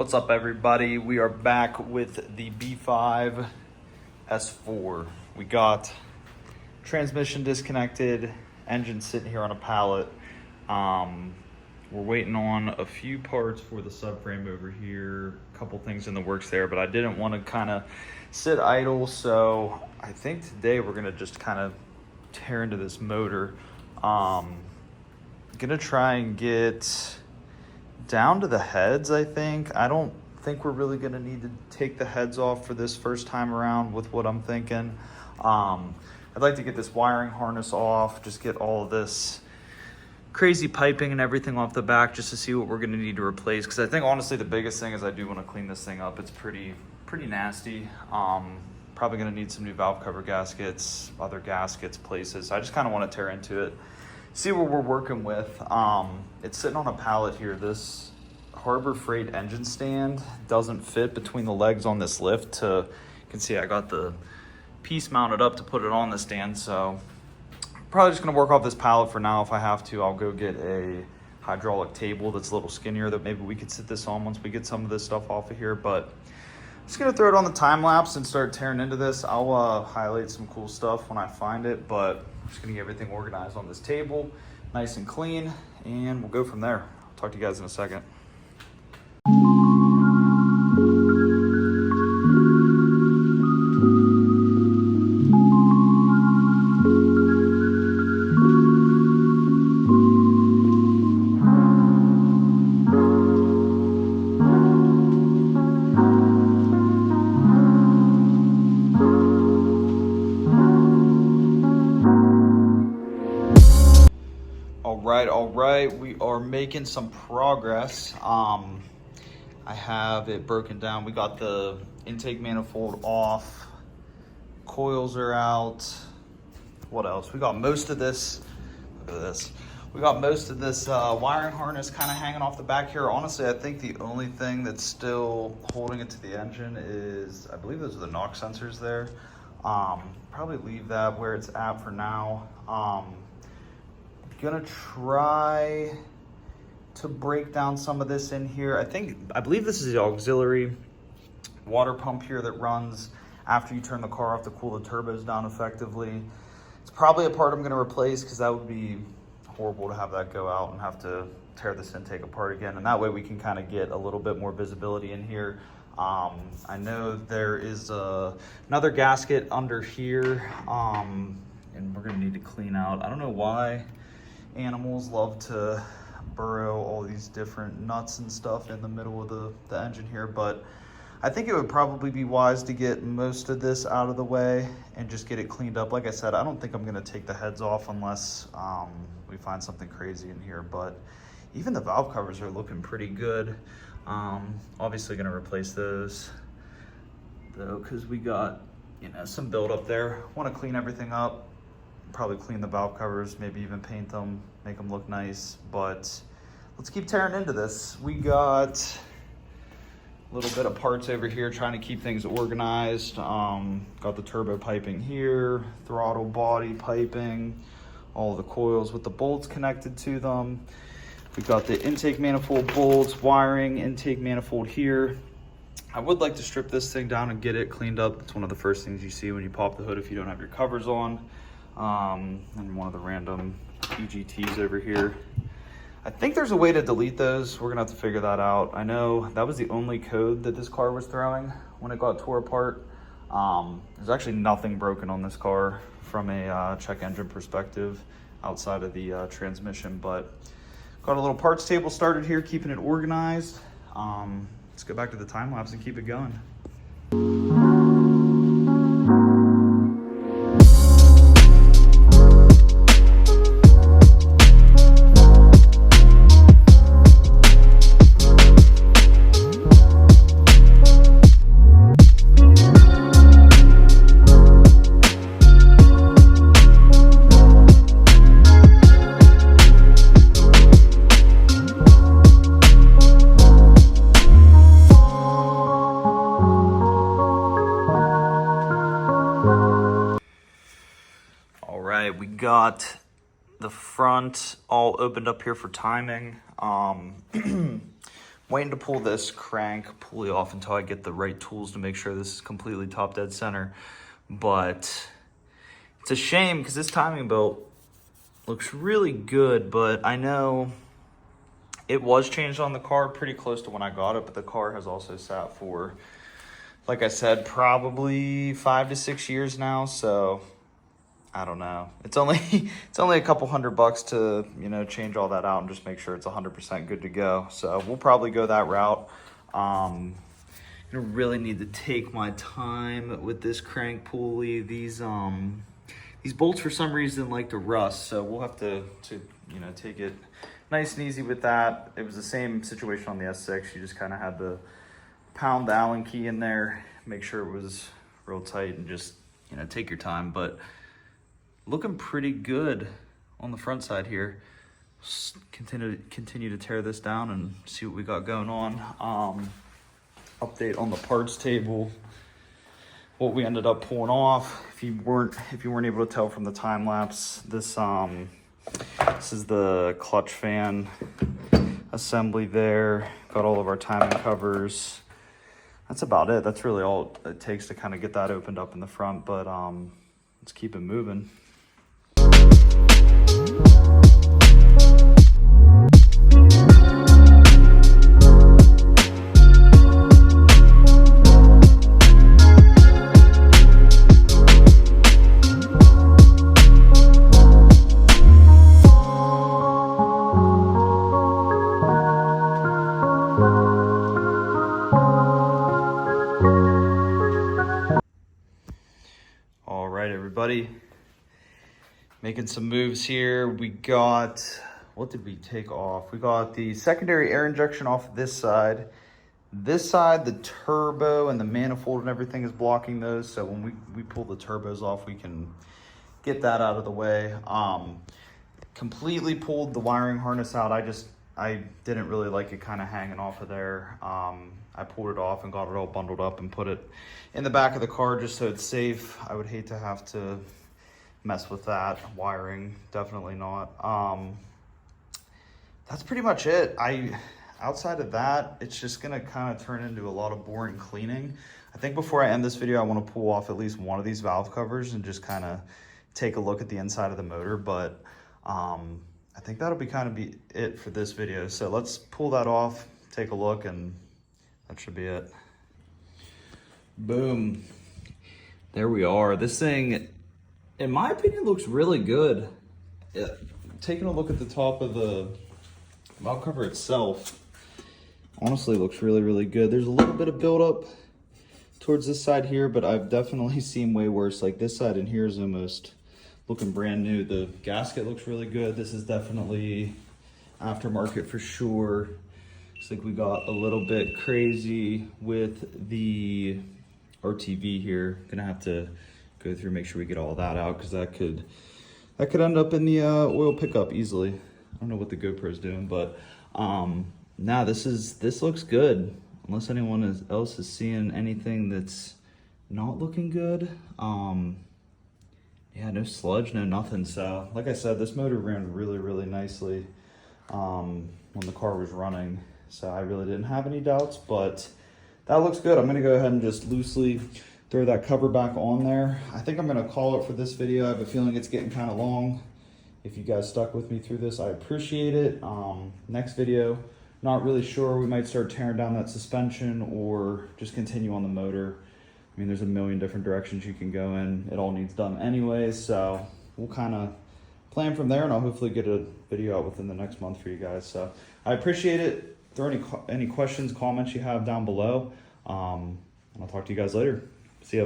What's up, everybody? We are back with the B5 S4. We got transmission disconnected, engine sitting here on a pallet. We're waiting on a few parts for the subframe over here, a couple things in the works there, but I didn't want to kind of sit idle, so I think today we're going to just kind of tear into this motor. Gonna try and get down to the heads. I don't think we're really gonna need to take the heads off for this first time around with what I'm thinking. I'd like to get this wiring harness off, just get all of this crazy piping and everything off the back just to see what we're gonna need to replace, because I think honestly the biggest thing is I do want to clean this thing up. It's pretty nasty. Probably gonna need some new valve cover gaskets, other gaskets, places. I just kind of want to tear into it, see what we're working with. It's sitting on a pallet here. This Harbor Freight engine stand doesn't fit between the legs on this lift. You can see I got the piece mounted up to put it on the stand, so probably just gonna work off this pallet for now. If I have to, I'll go get a hydraulic table that's a little skinnier that maybe we could sit this on once we get some of this stuff off of here. But I'm just gonna throw it on the time lapse and start tearing into this. I'll highlight some cool stuff when I find it, but I'm just gonna get everything organized on this table, nice and clean, and we'll go from there. I'll talk to you guys in a second. All right, we are making some progress. I have it broken down. We got the intake manifold off, coils are out. What else? We got most of this. Look at this. We got most of this wiring harness kind of hanging off the back here. Honestly, I think the only thing that's still holding it to the engine is, I believe those are the knock sensors there. Probably leave that where it's at for now. Gonna try to break down some of this in here. I believe this is the auxiliary water pump here that runs after you turn the car off to cool the turbos down effectively. It's probably a part I'm gonna replace, because that would be horrible to have that go out and have to tear this intake apart again. And that way we can kind of get a little bit more visibility in here. I know there is another gasket under here, and we're gonna need to clean out. I don't know why animals love to burrow all these different nuts and stuff in the middle of the engine here, but I think it would probably be wise to get most of this out of the way and just get it cleaned up. Like I said, I don't think I'm gonna take the heads off unless we find something crazy in here, but even the valve covers are looking pretty good. Obviously gonna replace those though, because we got, some build up there. Want to clean everything up, probably clean the valve covers, maybe even paint them, make them look nice. But let's keep tearing into this. We got a little bit of parts over here trying to keep things organized. Got the turbo piping here, throttle body piping, all the coils with the bolts connected to them. We got the intake manifold bolts, wiring, intake manifold here. I would like to strip this thing down and get it cleaned up. It's one of the first things you see when you pop the hood if you don't have your covers on. And one of the random EGTs over here. I think there's a way to delete those. We're gonna have to figure that out. I know that was the only code that this car was throwing when it got tore apart. There's actually nothing broken on this car from a check engine perspective outside of the transmission, but got a little parts table started here, keeping it organized. Let's go back to the time lapse and keep it going. We got the front all opened up here for timing. Waiting to pull this crank pulley off until I get the right tools to make sure this is completely top dead center. But it's a shame because this timing belt looks really good, but I know it was changed on the car pretty close to when I got it, but the car has also sat for, like I said, probably 5 to 6 years now, so I don't know. It's only a couple $100 to, you know, change all that out and just make sure it's 100% good to go. So we'll probably go that route. I really need to take my time with this crank pulley. These bolts for some reason like to rust, so we'll have to you know, take it nice and easy with that. It was the same situation on the S6. You just kind of had to pound the Allen key in there, make sure it was real tight, and just, you know, take your time. But looking pretty good on the front side here. Just continue to tear this down and see what we got going on. Update on the parts table, what we ended up pulling off. If you weren't able to tell from the time lapse, this is the clutch fan assembly there. Got all of our timing covers. That's about it. That's really all it takes to kind of get that opened up in the front, but let's keep it moving. All right, everybody. Making some moves here. We got, what did we take off? We got the secondary air injection off this side. This side, the turbo and the manifold and everything is blocking those. So when we pull the turbos off, we can get that out of the way. Completely pulled the wiring harness out. I didn't really like it kind of hanging off of there. I pulled it off and got it all bundled up and put it in the back of the car just so it's safe. I would hate to have to mess with that wiring. Definitely not. That's pretty much it. Outside of that, it's just gonna kind of turn into a lot of boring cleaning. I think before I end this video, I want to pull off at least one of these valve covers and just kind of take a look at the inside of the motor. But I think that'll be it for this video. So let's pull that off, take a look, and that should be it. Boom. There we are. This thing, in my opinion, looks really good. Taking a look at the top of the valve cover itself, honestly looks really, really good. There's a little bit of buildup towards this side here, but I've definitely seen way worse. Like this side in here is almost looking brand new. The gasket looks really good. This is definitely aftermarket for sure. Looks like we got a little bit crazy with the RTV here. Gonna have to go through, make sure we get all that out, because that could end up in the oil pickup easily. I don't know what the GoPro's doing, but nah, this looks good. Unless anyone else is seeing anything that's not looking good. Yeah, no sludge, no nothing. So like I said, this motor ran really, really nicely when the car was running. So I really didn't have any doubts, but that looks good. I'm gonna go ahead and just loosely throw that cover back on there. I think I'm gonna call it for this video. I have a feeling it's getting kind of long. If you guys stuck with me through this, I appreciate it. Next video, not really sure. We might start tearing down that suspension or just continue on the motor. I mean, there's a million different directions you can go in. It all needs done anyway, so we'll kind of plan from there, and I'll hopefully get a video out within the next month for you guys. So I appreciate it. Throw any questions, comments you have down below, and I'll talk to you guys later. See ya.